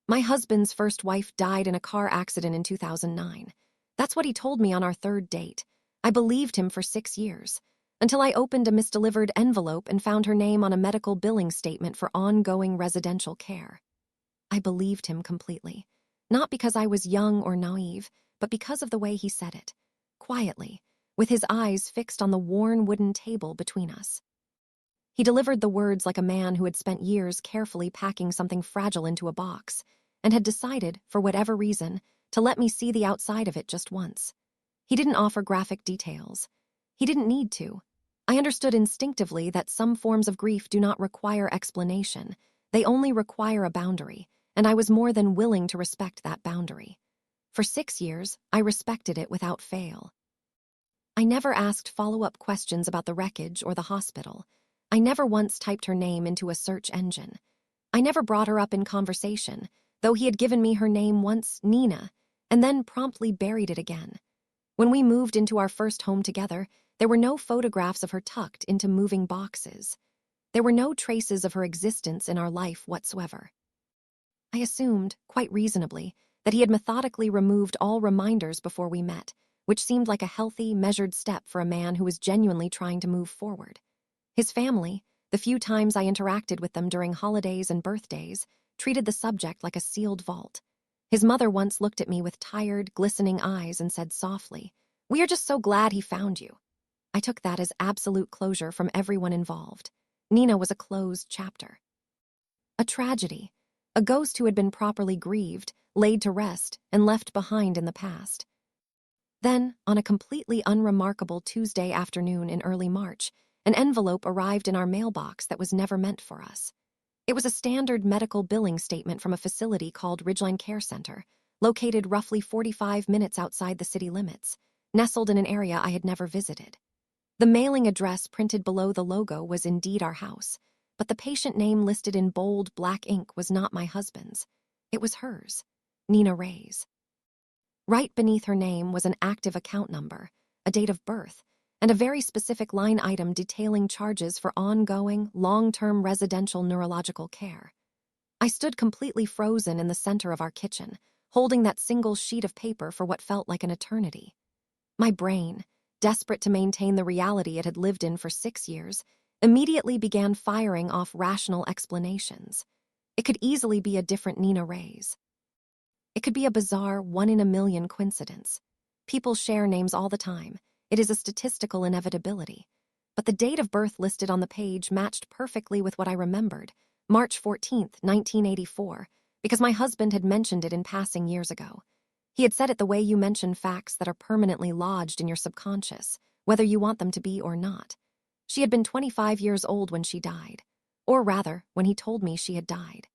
My husband's first wife died in a car accident in 2009. That's what he told me on our third date. I believed him for 6 years, until I opened a misdelivered envelope and found her name on a medical billing statement for ongoing residential care. I believed him completely, not because I was young or naive, but because of the way he said it, quietly, with his eyes fixed on the worn wooden table between us. He delivered the words like a man who had spent years carefully packing something fragile into a box and had decided, for whatever reason, to let me see the outside of it just once. He didn't offer graphic details. He didn't need to. I understood instinctively that some forms of grief do not require explanation. They only require a boundary, and I was more than willing to respect that boundary. For 6 years, I respected it without fail. I never asked follow-up questions about the wreckage or the hospital. I never once typed her name into a search engine. I never brought her up in conversation, though he had given me her name once, Nina, and then promptly buried it again. When we moved into our first home together, there were no photographs of her tucked into moving boxes. There were no traces of her existence in our life whatsoever. I assumed, quite reasonably, that he had methodically removed all reminders before we met, which seemed like a healthy, measured step for a man who was genuinely trying to move forward. His family, the few times I interacted with them during holidays and birthdays, treated the subject like a sealed vault. His mother once looked at me with tired, glistening eyes and said softly, "We are just so glad he found you." I took that as absolute closure from everyone involved. Nina was a closed chapter. A tragedy, a ghost who had been properly grieved, laid to rest, and left behind in the past. Then, on a completely unremarkable Tuesday afternoon in early March, an envelope arrived in our mailbox that was never meant for us. It was a standard medical billing statement from a facility called Ridgeline Care Center, located roughly 45 minutes outside the city limits, nestled in an area I had never visited. The mailing address printed below the logo was indeed our house, but the patient name listed in bold black ink was not my husband's. It was hers, Nina Ray's. Right beneath her name was an active account number, a date of birth, and a very specific line item detailing charges for ongoing, long-term residential neurological care. I stood completely frozen in the center of our kitchen, holding that single sheet of paper for what felt like an eternity. My brain, desperate to maintain the reality it had lived in for 6 years, immediately began firing off rational explanations. It could easily be a different Nina Ray's. It could be a bizarre one-in-a-million coincidence. People share names all the time. It is a statistical inevitability. But the date of birth listed on the page matched perfectly with what I remembered, March 14th, 1984, because my husband had mentioned it in passing years ago. He had said it the way you mention facts that are permanently lodged in your subconscious, whether you want them to be or not. She had been 25 years old when she died, or rather, when he told me she had died.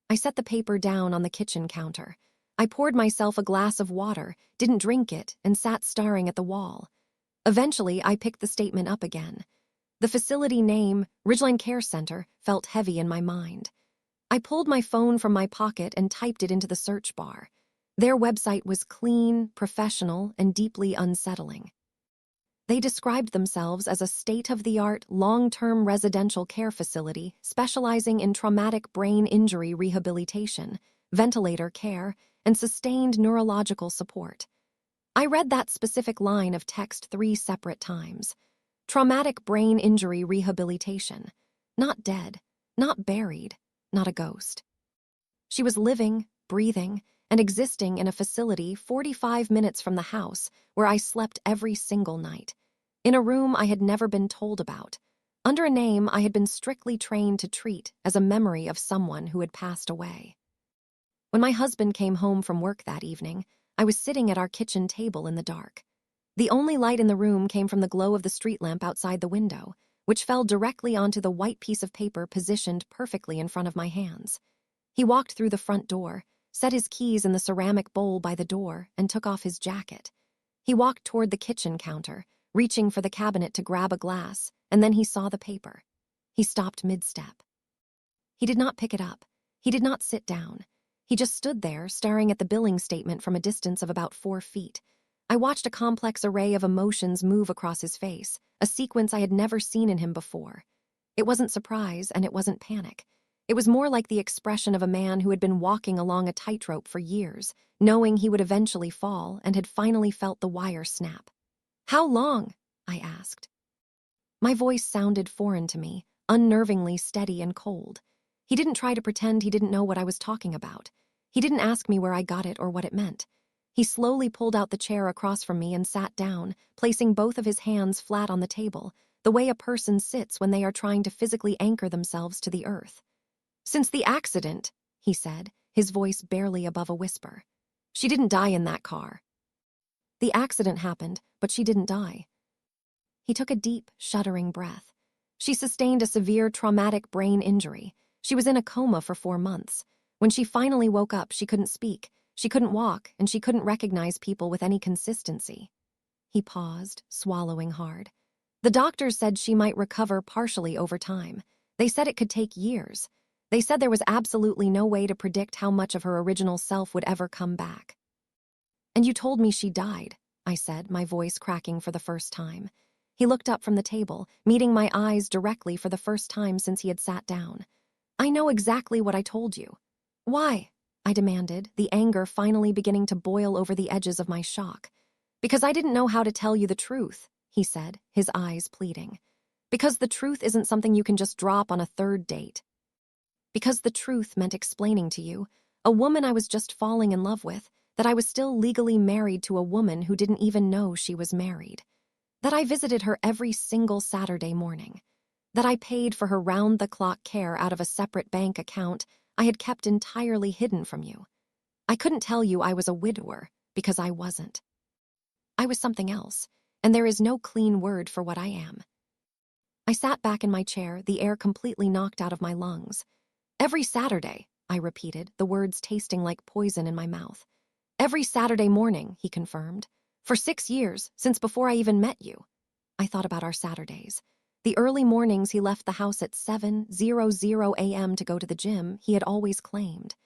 I set the paper down on the kitchen counter. I poured myself a glass of water, didn't drink it, and sat staring at the wall. Eventually, I picked the statement up again. The facility name, Ridgeline Care Center, felt heavy in my mind. I pulled my phone from my pocket and typed it into the search bar. Their website was clean, professional, and deeply unsettling. They described themselves as a state-of-the-art, long-term residential care facility specializing in traumatic brain injury rehabilitation, ventilator care, and sustained neurological support. I read that specific line of text 3 separate times. Traumatic brain injury rehabilitation. Not dead, not buried, not a ghost. She was living, breathing, and existing in a facility 45 minutes from the house where I slept every single night, in a room I had never been told about, under a name I had been strictly trained to treat as a memory of someone who had passed away. When my husband came home from work that evening, I was sitting at our kitchen table in the dark. The only light in the room came from the glow of the street lamp outside the window, which fell directly onto the white piece of paper positioned perfectly in front of my hands. He walked through the front door, set his keys in the ceramic bowl by the door, and took off his jacket. He walked toward the kitchen counter, reaching for the cabinet to grab a glass, and then he saw the paper. He stopped mid-step. He did not pick it up. He did not sit down. He just stood there, staring at the billing statement from a distance of about 4 feet. I watched a complex array of emotions move across his face, a sequence I had never seen in him before. It wasn't surprise, and it wasn't panic. It was more like the expression of a man who had been walking along a tightrope for years, knowing he would eventually fall and had finally felt the wire snap. "How long?" I asked. My voice sounded foreign to me, unnervingly steady and cold. He didn't try to pretend he didn't know what I was talking about. He didn't ask me where I got it or what it meant. He slowly pulled out the chair across from me and sat down, placing both of his hands flat on the table, the way a person sits when they are trying to physically anchor themselves to the earth. "Since the accident," he said, his voice barely above a whisper. "She didn't die in that car." "The accident happened, but she didn't die." He took a deep, shuddering breath. "She sustained a severe traumatic brain injury. She was in a coma for 4 months. When she finally woke up, she couldn't speak, she couldn't walk, and she couldn't recognize people with any consistency." He paused, swallowing hard. "The doctors said she might recover partially over time. They said it could take years. They said there was absolutely no way to predict how much of her original self would ever come back." "And you told me she died," I said, my voice cracking for the first time. He looked up from the table, meeting my eyes directly for the first time since he had sat down. "I know exactly what I told you." "Why?" I demanded, the anger finally beginning to boil over the edges of my shock. "Because I didn't know how to tell you the truth," he said, his eyes pleading. "Because the truth isn't something you can just drop on a third date. Because the truth meant explaining to you, a woman I was just falling in love with, that I was still legally married to a woman who didn't even know she was married. That I visited her every single Saturday morning. That I paid for her round-the-clock care out of a separate bank account I had kept entirely hidden from you. I couldn't tell you I was a widower, because I wasn't. I was something else, and there is no clean word for what I am." I sat back in my chair, the air completely knocked out of my lungs. "Every Saturday," I repeated, the words tasting like poison in my mouth. "Every Saturday morning," he confirmed. "For 6 years, since before I even met you." I thought about our Saturdays. The early mornings he left the house at 7:00 a.m. to go to the gym he had always claimed.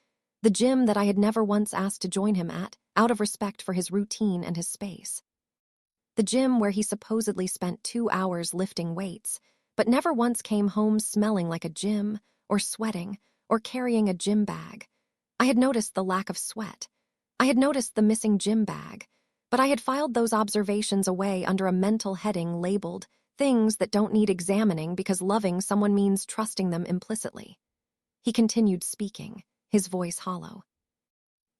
The gym that I had never once asked to join him at, out of respect for his routine and his space. The gym where he supposedly spent 2 hours lifting weights, but never once came home smelling like a gym, or sweating, or carrying a gym bag. I had noticed the lack of sweat. I had noticed the missing gym bag, but I had filed those observations away under a mental heading labeled "things that don't need examining because loving someone means trusting them implicitly." He continued speaking, his voice hollow.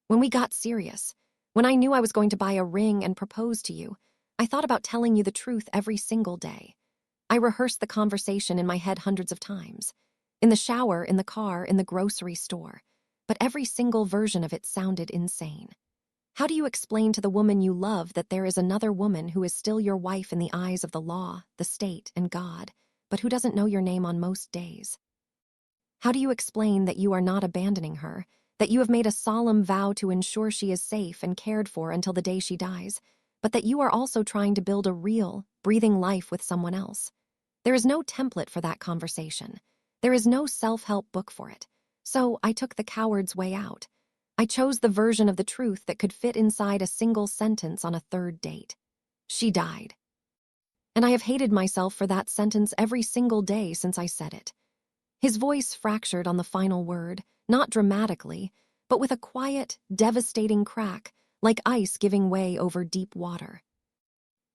"When we got serious, when I knew I was going to buy a ring and propose to you, I thought about telling you the truth every single day. I rehearsed the conversation in my head hundreds of times. In the shower, in the car, in the grocery store. But every single version of it sounded insane. How do you explain to the woman you love that there is another woman who is still your wife in the eyes of the law, the state, and God, but who doesn't know your name on most days? How do you explain that you are not abandoning her, that you have made a solemn vow to ensure she is safe and cared for until the day she dies, but that you are also trying to build a real, breathing life with someone else? There is no template for that conversation. There is no self-help book for it. So I took the coward's way out. I chose the version of the truth that could fit inside a single sentence on a third date. She died. And I have hated myself for that sentence every single day since I said it. His voice fractured on the final word, not dramatically, but with a quiet, devastating crack, like ice giving way over deep water.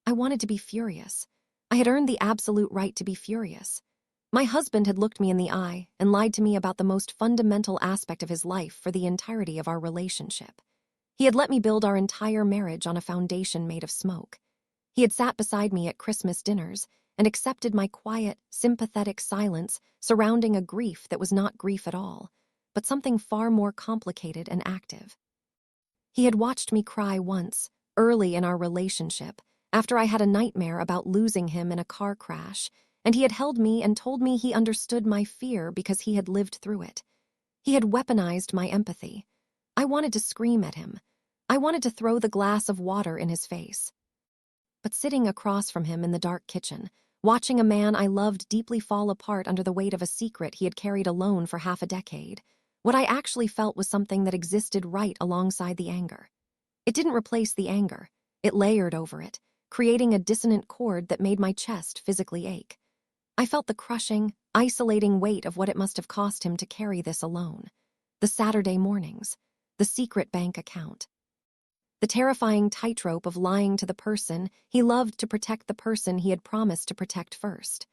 I wanted to be furious. I had earned the absolute right to be furious. My husband had looked me in the eye and lied to me about the most fundamental aspect of his life for the entirety of our relationship. He had let me build our entire marriage on a foundation made of smoke. He had sat beside me at Christmas dinners and accepted my quiet, sympathetic silence surrounding a grief that was not grief at all, but something far more complicated and active. He had watched me cry once, early in our relationship, after I had a nightmare about losing him in a car crash, and he had held me and told me he understood my fear because he had lived through it. He had weaponized my empathy. I wanted to scream at him. I wanted to throw the glass of water in his face. But sitting across from him in the dark kitchen, watching a man I loved deeply fall apart under the weight of a secret he had carried alone for half a decade, what I actually felt was something that existed right alongside the anger. It didn't replace the anger. It layered over it, creating a dissonant chord that made my chest physically ache. I felt the crushing, isolating weight of what it must have cost him to carry this alone. The Saturday mornings, the secret bank account, the terrifying tightrope of lying to the person he loved to protect the person he had promised to protect first.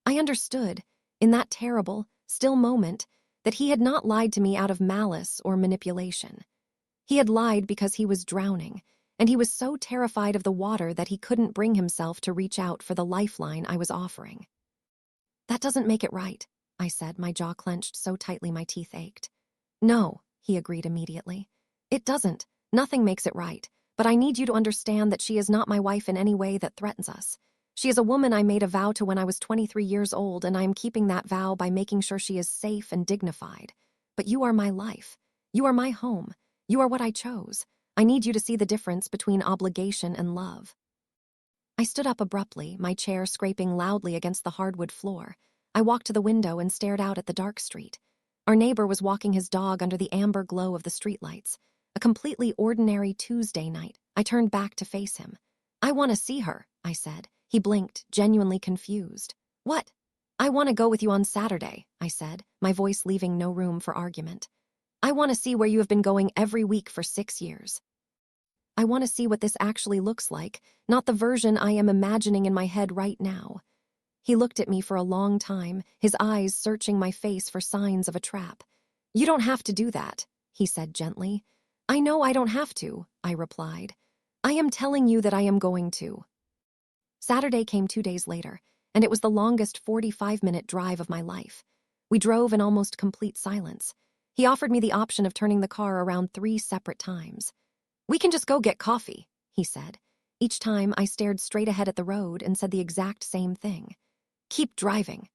I understood, in that terrible, still moment, that he had not lied to me out of malice or manipulation. He had lied because he was drowning, and he was so terrified of the water that he couldn't bring himself to reach out for the lifeline I was offering. "That doesn't make it right," I said, my jaw clenched so tightly my teeth ached. "No," he agreed immediately. "It doesn't. Nothing makes it right. But I need you to understand that she is not my wife in any way that threatens us. She is a woman I made a vow to when I was 23 years old, and I am keeping that vow by making sure she is safe and dignified. But you are my life. You are my home. You are what I chose. I need you to see the difference between obligation and love." I stood up abruptly, my chair scraping loudly against the hardwood floor. I walked to the window and stared out at the dark street. Our neighbor was walking his dog under the amber glow of the streetlights. A completely ordinary Tuesday night. I turned back to face him. "I want to see her," I said. He blinked, genuinely confused. "What?" "I want to go with you on Saturday," I said, my voice leaving no room for argument. "I want to see where you have been going every week for 6 years. I want to see what this actually looks like, not the version I am imagining in my head right now." He looked at me for a long time, his eyes searching my face for signs of a trap. "You don't have to do that," he said gently. "I know I don't have to," I replied. "I am telling you that I am going to." Saturday came 2 days later, and it was the longest 45-minute drive of my life. We drove in almost complete silence. He offered me the option of turning the car around 3 separate times. "We can just go get coffee," he said. Each time I stared straight ahead at the road and said the exact same thing. "Keep driving."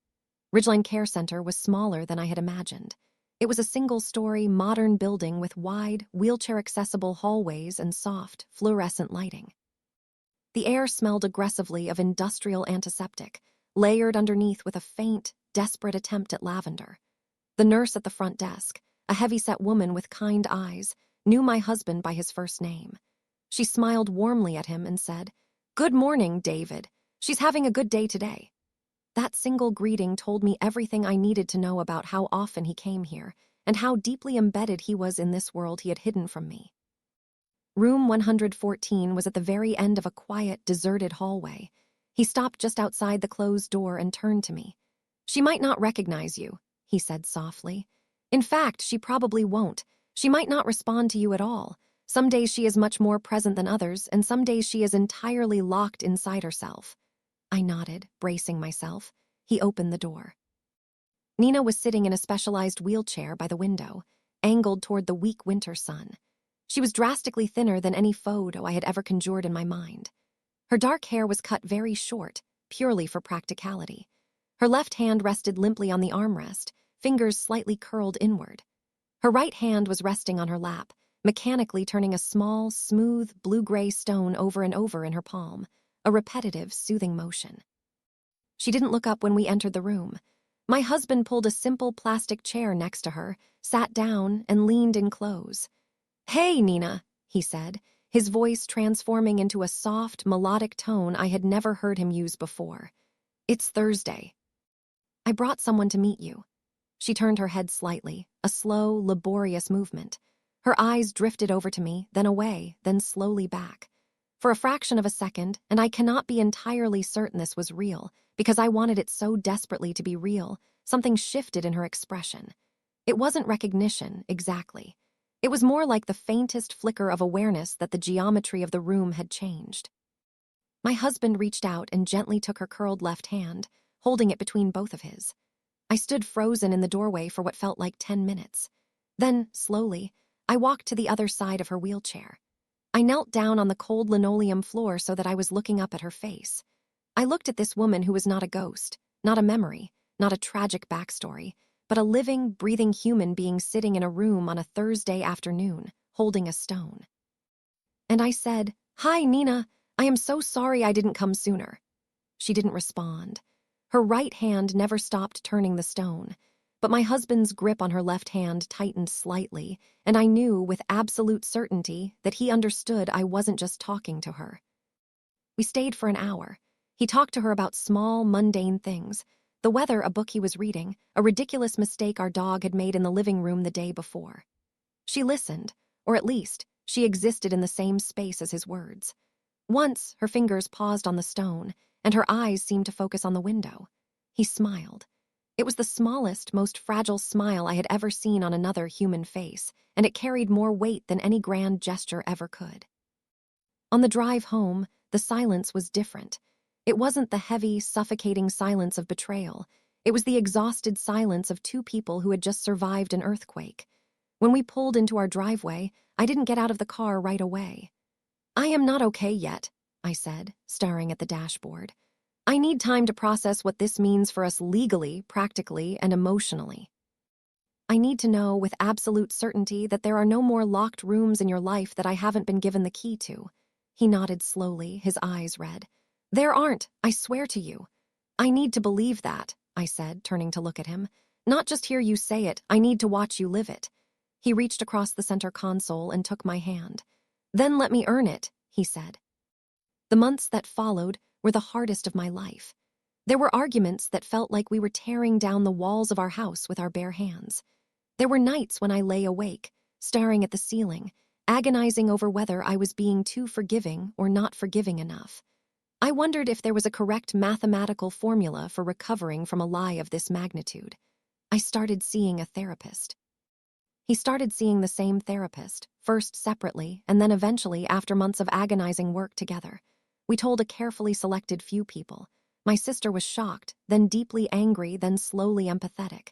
Ridgeline Care Center was smaller than I had imagined. It was a single-story, modern building with wide, wheelchair-accessible hallways and soft, fluorescent lighting. The air smelled aggressively of industrial antiseptic, layered underneath with a faint, desperate attempt at lavender. The nurse at the front desk, a heavy-set woman with kind eyes, knew my husband by his first name. She smiled warmly at him and said, "Good morning, David. She's having a good day today." That single greeting told me everything I needed to know about how often he came here and how deeply embedded he was in this world he had hidden from me. Room 114 was at the very end of a quiet, deserted hallway. He stopped just outside the closed door and turned to me. "She might not recognize you," he said softly. "In fact, she probably won't. She might not respond to you at all. Some days she is much more present than others, and some days she is entirely locked inside herself." I nodded, bracing myself. He opened the door. Nina was sitting in a specialized wheelchair by the window, angled toward the weak winter sun. She was drastically thinner than any photo I had ever conjured in my mind. Her dark hair was cut very short, purely for practicality. Her left hand rested limply on the armrest, fingers slightly curled inward. Her right hand was resting on her lap, mechanically turning a small, smooth, blue-gray stone over and over in her palm, a repetitive, soothing motion. She didn't look up when we entered the room. My husband pulled a simple plastic chair next to her, sat down, and leaned in close. "Hey, Nina," he said, his voice transforming into a soft, melodic tone I had never heard him use before. "It's Thursday. I brought someone to meet you." She turned her head slightly, a slow, laborious movement. Her eyes drifted over to me, then away, then slowly back. For a fraction of a second, and I cannot be entirely certain this was real, because I wanted it so desperately to be real, something shifted in her expression. It wasn't recognition, exactly. It was more like the faintest flicker of awareness that the geometry of the room had changed. My husband reached out and gently took her curled left hand, holding it between both of his. I stood frozen in the doorway for what felt like 10 minutes. Then, slowly, I walked to the other side of her wheelchair. I knelt down on the cold linoleum floor so that I was looking up at her face. I looked at this woman who was not a ghost, not a memory, not a tragic backstory, but a living, breathing human being sitting in a room on a Thursday afternoon, holding a stone. And I said, "Hi, Nina. I am so sorry I didn't come sooner." She didn't respond. Her right hand never stopped turning the stone, but my husband's grip on her left hand tightened slightly, and I knew with absolute certainty that he understood I wasn't just talking to her. We stayed for an hour. He talked to her about small, mundane things, The weather, a book he was reading, a ridiculous mistake our dog had made in the living room the day before. She listened, or at least, she existed in the same space as his words. Once, her fingers paused on the stone, and her eyes seemed to focus on the window. He smiled. It was the smallest, most fragile smile I had ever seen on another human face, and it carried more weight than any grand gesture ever could. On the drive home, the silence was different. It wasn't the heavy, suffocating silence of betrayal. It was the exhausted silence of two people who had just survived an earthquake. When we pulled into our driveway, I didn't get out of the car right away. "I am not okay yet," I said, staring at the dashboard. "I need time to process what this means for us legally, practically, and emotionally. I need to know with absolute certainty that there are no more locked rooms in your life that I haven't been given the key to." He nodded slowly, his eyes red. "There aren't, I swear to you." "I need to believe that," I said, turning to look at him. "Not just hear you say it, I need to watch you live it." He reached across the center console and took my hand. "Then let me earn it," he said. The months that followed were the hardest of my life. There were arguments that felt like we were tearing down the walls of our house with our bare hands. There were nights when I lay awake, staring at the ceiling, agonizing over whether I was being too forgiving or not forgiving enough. I wondered if there was a correct mathematical formula for recovering from a lie of this magnitude. I started seeing a therapist. He started seeing the same therapist, first separately, and then eventually after months of agonizing work together. We told a carefully selected few people. My sister was shocked, then deeply angry, then slowly empathetic.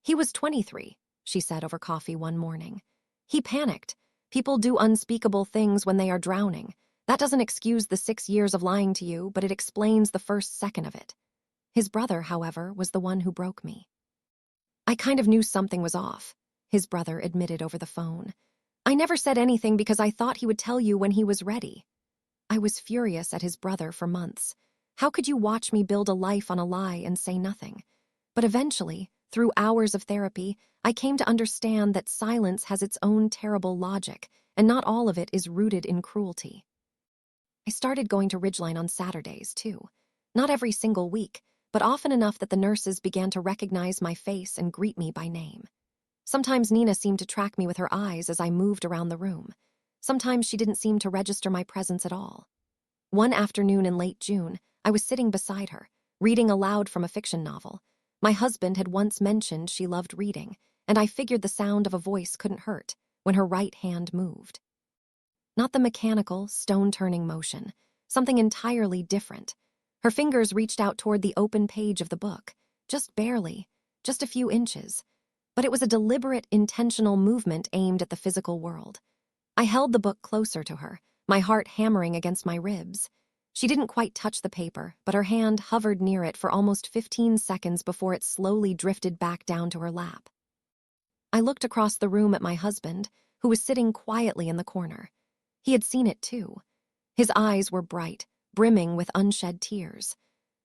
"He was 23, she said over coffee one morning. "He panicked. People do unspeakable things when they are drowning. That doesn't excuse the 6 years of lying to you, but it explains the first second of it." His brother, however, was the one who broke me. "I kind of knew something was off," his brother admitted over the phone. "I never said anything because I thought he would tell you when he was ready." I was furious at his brother for months. How could you watch me build a life on a lie and say nothing? But eventually, through hours of therapy, I came to understand that silence has its own terrible logic, and not all of it is rooted in cruelty. I started going to Ridgeline on Saturdays, too. Not every single week, but often enough that the nurses began to recognize my face and greet me by name. Sometimes Nina seemed to track me with her eyes as I moved around the room. Sometimes she didn't seem to register my presence at all. One afternoon in late June, I was sitting beside her, reading aloud from a fiction novel. My husband had once mentioned she loved reading, and I figured the sound of a voice couldn't hurt when her right hand moved. Not the mechanical, stone-turning motion, something entirely different. Her fingers reached out toward the open page of the book, just barely, just a few inches. But it was a deliberate, intentional movement aimed at the physical world. I held the book closer to her, my heart hammering against my ribs. She didn't quite touch the paper, but her hand hovered near it for almost 15 seconds before it slowly drifted back down to her lap. I looked across the room at my husband, who was sitting quietly in the corner. He had seen it too. His eyes were bright, brimming with unshed tears.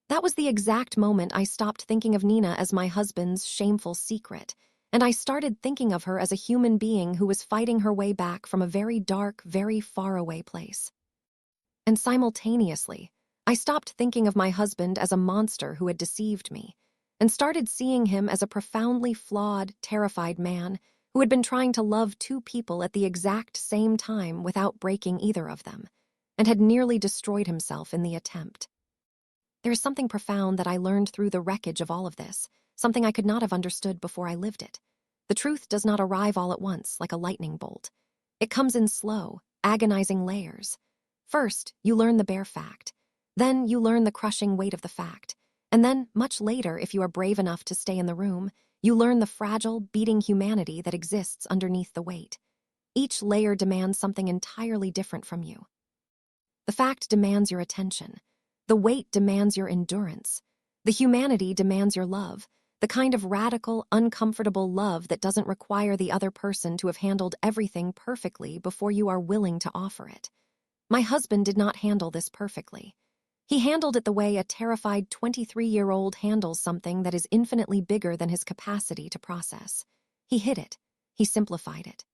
That was the exact moment I stopped thinking of Nina as my husband's shameful secret, and I started thinking of her as a human being who was fighting her way back from a very dark, very far-away place. And simultaneously, I stopped thinking of my husband as a monster who had deceived me, and started seeing him as a profoundly flawed, terrified man who had been trying to love two people at the exact same time without breaking either of them, and had nearly destroyed himself in the attempt. There is something profound that I learned through the wreckage of all of this, something I could not have understood before I lived it. The truth does not arrive all at once, like a lightning bolt. It comes in slow, agonizing layers. First, you learn the bare fact. Then you learn the crushing weight of the fact. And then, much later, if you are brave enough to stay in the room, you learn the fragile, beating humanity that exists underneath the weight. Each layer demands something entirely different from you. The fact demands your attention. The weight demands your endurance. The humanity demands your love, the kind of radical, uncomfortable love that doesn't require the other person to have handled everything perfectly before you are willing to offer it. My husband did not handle this perfectly. He handled it the way a terrified 23-year-old handles something that is infinitely bigger than his capacity to process. He hid it. He simplified it.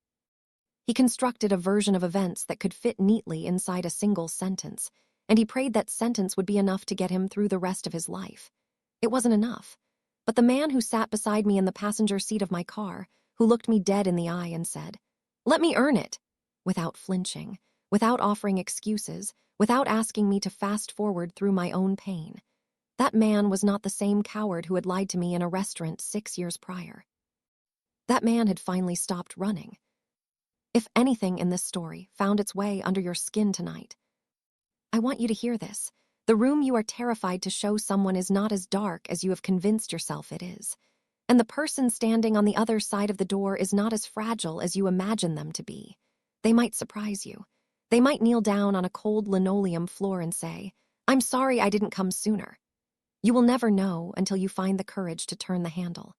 He constructed a version of events that could fit neatly inside a single sentence, and he prayed that sentence would be enough to get him through the rest of his life. It wasn't enough. But the man who sat beside me in the passenger seat of my car, who looked me dead in the eye and said, "Let me earn it," without flinching, without offering excuses, without asking me to fast forward through my own pain. That man was not the same coward who had lied to me in a restaurant 6 years prior. That man had finally stopped running. If anything in this story found its way under your skin tonight, I want you to hear this. The room you are terrified to show someone is not as dark as you have convinced yourself it is. And the person standing on the other side of the door is not as fragile as you imagine them to be. They might surprise you. They might kneel down on a cold linoleum floor and say, "I'm sorry I didn't come sooner." You will never know until you find the courage to turn the handle.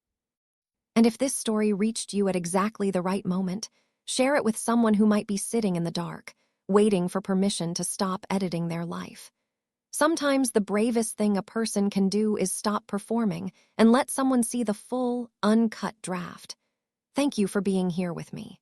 And if this story reached you at exactly the right moment, share it with someone who might be sitting in the dark, waiting for permission to stop editing their life. Sometimes the bravest thing a person can do is stop performing and let someone see the full, uncut draft. Thank you for being here with me.